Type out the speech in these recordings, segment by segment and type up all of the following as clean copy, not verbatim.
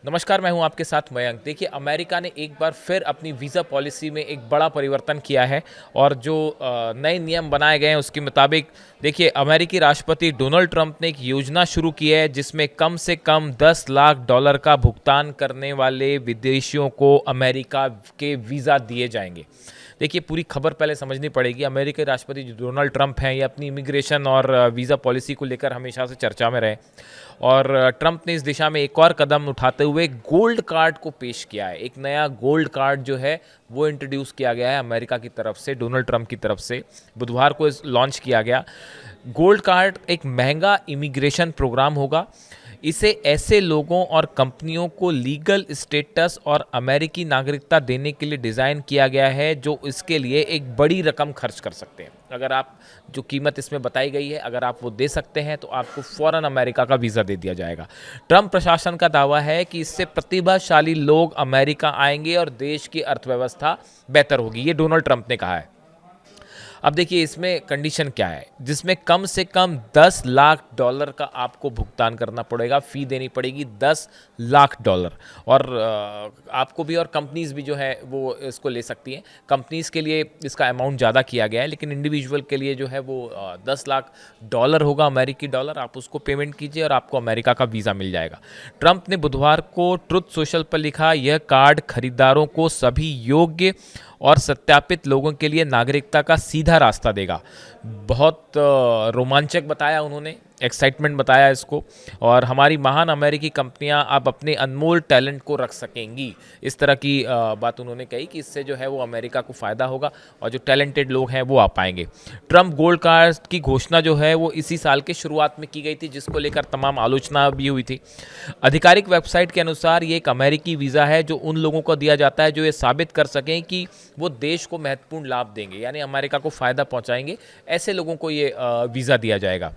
नमस्कार, मैं हूं आपके साथ मयंक। देखिए, अमेरिका ने एक बार फिर अपनी वीज़ा पॉलिसी में एक बड़ा परिवर्तन किया है और जो नए नियम बनाए गए हैं उसके मुताबिक देखिए, अमेरिकी राष्ट्रपति डोनाल्ड ट्रंप ने एक योजना शुरू की है जिसमें कम से कम $10 लाख का भुगतान करने वाले विदेशियों को अमेरिका के वीज़ा दिए जाएंगे। देखिए, पूरी खबर पहले समझनी पड़ेगी। अमेरिकी राष्ट्रपति जो डोनाल्ड ट्रंप हैं, ये अपनी इमिग्रेशन और वीज़ा पॉलिसी को लेकर हमेशा से चर्चा में रहे और ट्रंप ने इस दिशा में एक और कदम उठाते हुए गोल्ड कार्ड को पेश किया है। एक नया गोल्ड कार्ड जो है वो इंट्रोड्यूस किया गया है अमेरिका की तरफ से, डोनाल्ड ट्रंप की तरफ से। बुधवार को इस लॉन्च किया गया। गोल्ड कार्ड एक महंगा इमिग्रेशन प्रोग्राम होगा। इसे ऐसे लोगों और कंपनियों को लीगल स्टेटस और अमेरिकी नागरिकता देने के लिए डिज़ाइन किया गया है जो इसके लिए एक बड़ी रकम खर्च कर सकते हैं। अगर आप जो कीमत इसमें बताई गई है, अगर आप वो दे सकते हैं तो आपको फ़ौरन अमेरिका का वीज़ा दे दिया जाएगा। ट्रंप प्रशासन का दावा है कि इससे प्रतिभाशाली लोग अमेरिका आएंगे और देश की अर्थव्यवस्था बेहतर होगी। ये डोनाल्ड ट्रंप ने कहा है। अब देखिए, इसमें कंडीशन क्या है, जिसमें कम से कम $10 लाख का आपको भुगतान करना पड़ेगा, फ़ी देनी पड़ेगी $10 लाख। और आपको भी और कंपनीज भी जो है वो इसको ले सकती हैं। कंपनीज के लिए इसका अमाउंट ज़्यादा किया गया है, लेकिन इंडिविजुअल के लिए जो है वो $10 लाख होगा, अमेरिकी डॉलर। आप उसको पेमेंट कीजिए और आपको अमेरिका का वीज़ा मिल जाएगा। ट्रंप ने बुधवार को ट्रुथ सोशल पर लिखा, यह कार्ड खरीदारों को सभी योग्य और सत्यापित लोगों के लिए नागरिकता का सीधा रास्ता देगा। बहुत रोमांचक बताया उन्होंने, एक्साइटमेंट बताया इसको। और हमारी महान अमेरिकी कंपनियां अब अपने अनमोल टैलेंट को रख सकेंगी, इस तरह की बात उन्होंने कही कि इससे जो है वो अमेरिका को फ़ायदा होगा और जो टैलेंटेड लोग हैं वो आ पाएंगे। ट्रंप गोल्ड कार्ड की घोषणा जो है वो इसी साल के शुरुआत में की गई थी, जिसको लेकर तमाम आलोचना भी हुई थी। आधिकारिक वेबसाइट के अनुसार ये एक अमेरिकी वीज़ा है जो उन लोगों को दिया जाता है जो ये साबित कर सकें कि वो देश को महत्वपूर्ण लाभ देंगे, यानी अमेरिका को फ़ायदा पहुंचाएंगे। ऐसे लोगों को ये वीज़ा दिया जाएगा।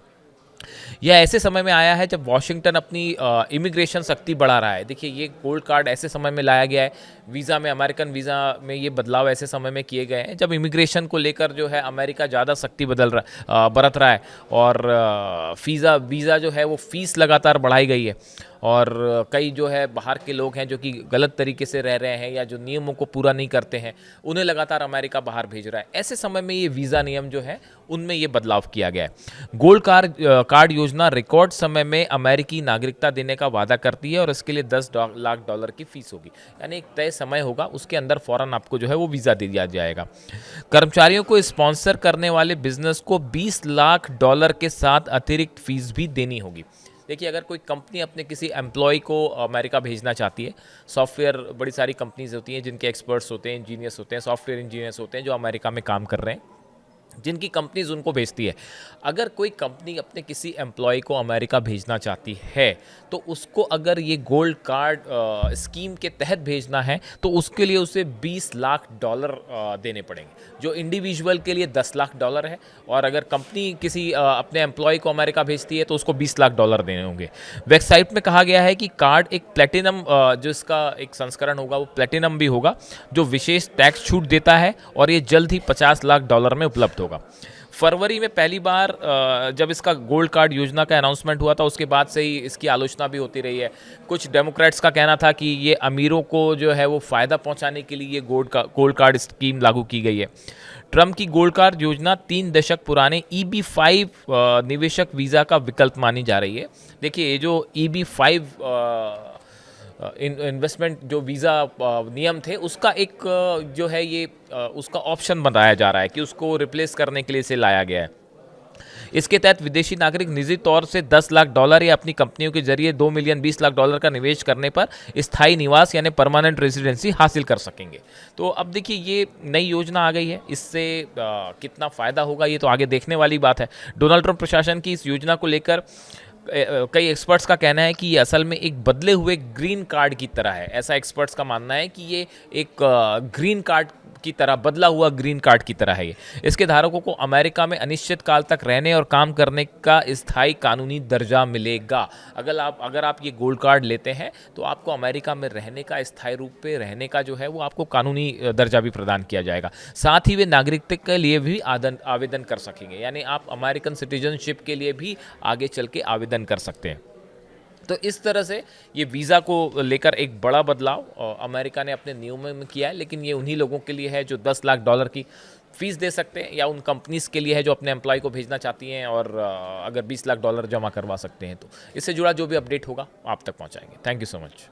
यह ऐसे समय में आया है जब वॉशिंगटन अपनी इमिग्रेशन शक्ति बढ़ा रहा है। देखिए, ये गोल्ड कार्ड ऐसे समय में लाया गया है, वीज़ा में, अमेरिकन वीज़ा में ये बदलाव ऐसे समय में किए गए हैं जब इमिग्रेशन को लेकर जो है अमेरिका ज़्यादा सख्ती बरत रहा है और वीज़ा जो है वो फ़ीस लगातार बढ़ाई गई है। और कई जो है बाहर के लोग हैं जो कि गलत तरीके से रह रहे हैं या जो नियमों को पूरा नहीं करते हैं, उन्हें लगातार अमेरिका बाहर भेज रहा है। ऐसे समय में ये वीज़ा नियम जो है उनमें ये बदलाव किया गया है। गोल्ड कार्ड योजना रिकॉर्ड समय में अमेरिकी नागरिकता देने का वादा करती है और इसके लिए $10 लाख की फ़ीस होगी, यानी एक तय समय होगा, उसके अंदर फ़ौरन आपको जो है वो वीज़ा दे दिया जाएगा। कर्मचारियों को स्पॉन्सर करने वाले बिजनेस को $20 लाख के साथ अतिरिक्त फ़ीस भी देनी होगी। देखिए, अगर कोई कंपनी अपने किसी एम्प्लॉय को अमेरिका भेजना चाहती है, सॉफ्टवेयर, बड़ी सारी कंपनीज होती हैं जिनके एक्सपर्ट्स होते हैं, इंजीनियर्स होते हैं, सॉफ्टवेयर इंजीनियर्स होते हैं जो अमेरिका में काम कर रहे हैं, जिनकी कंपनीज उनको भेजती है। अगर कोई कंपनी अपने किसी एम्प्लॉय को अमेरिका भेजना चाहती है तो उसको अगर ये गोल्ड कार्ड स्कीम के तहत भेजना है तो उसके लिए उसे $20 लाख देने पड़ेंगे, जो इंडिविजुअल के लिए $10 लाख है। और अगर कंपनी किसी अपने एम्प्लॉय को अमेरिका भेजती है तो उसको $20 लाख देने होंगे। वेबसाइट में कहा गया है कि कार्ड एक प्लेटिनम, जो इसका एक संस्करण होगा वो प्लेटिनम भी होगा, जो विशेष टैक्स छूट देता है और ये जल्द ही $50 लाख में उपलब्ध होगा। फरवरी में पहली बार जब इसका गोल्ड कार्ड योजना का अनाउंसमेंट हुआ था, उसके बाद से ही इसकी आलोचना भी होती रही है। कुछ डेमोक्रेट्स का कहना था कि ये अमीरों को जो है वो फ़ायदा पहुंचाने के लिए ये गोल्ड कार्ड स्कीम लागू की गई है। ट्रंप की गोल्ड कार्ड योजना 3 दशक पुराने EB-5 निवेशक वीज़ा का विकल्प मानी जा रही है। देखिए, ये जो EB-5 इन्वेस्टमेंट जो वीज़ा नियम थे, उसका एक जो है ये उसका ऑप्शन बनाया जा रहा है कि उसको रिप्लेस करने के लिए इसे लाया गया है। इसके तहत विदेशी नागरिक निजी तौर से $10 लाख या अपनी कंपनियों के जरिए $2,20,00,000 का निवेश करने पर स्थायी निवास यानी परमानेंट रेजिडेंसी हासिल कर सकेंगे। तो अब देखिए, ये नई योजना आ गई है, इससे कितना फ़ायदा होगा ये तो आगे देखने वाली बात है। डोनाल्ड ट्रंप प्रशासन की इस योजना को लेकर कई एक्सपर्ट्स का कहना है कि ये असल में एक बदले हुए ग्रीन कार्ड की तरह है। ऐसा एक्सपर्ट्स का मानना है कि ये एक ग्रीन कार्ड की तरह, बदला हुआ ग्रीन कार्ड की तरह है ये। इसके धारकों को अमेरिका में अनिश्चित काल तक रहने और काम करने का स्थायी कानूनी दर्जा मिलेगा। अगर आप ये गोल्ड कार्ड लेते हैं तो आपको अमेरिका में रहने का, स्थायी रूप पे रहने का जो है वो आपको कानूनी दर्जा भी प्रदान किया जाएगा। साथ ही वे नागरिकता के लिए भी आवेदन कर सकेंगे, यानी आप अमेरिकन सिटीजनशिप के लिए भी आगे चल के आवेदन कर सकते हैं। तो इस तरह से ये वीज़ा को लेकर एक बड़ा बदलाव अमेरिका ने अपने नियमों में किया है, लेकिन ये उन्हीं लोगों के लिए है जो $10 लाख की फ़ीस दे सकते हैं, या उन कंपनीज़ के लिए है जो अपने एम्प्लॉय को भेजना चाहती हैं और अगर $20 लाख जमा करवा सकते हैं। तो इससे जुड़ा जो भी अपडेट होगा आप तक पहुंचाएंगे। Thank you so much.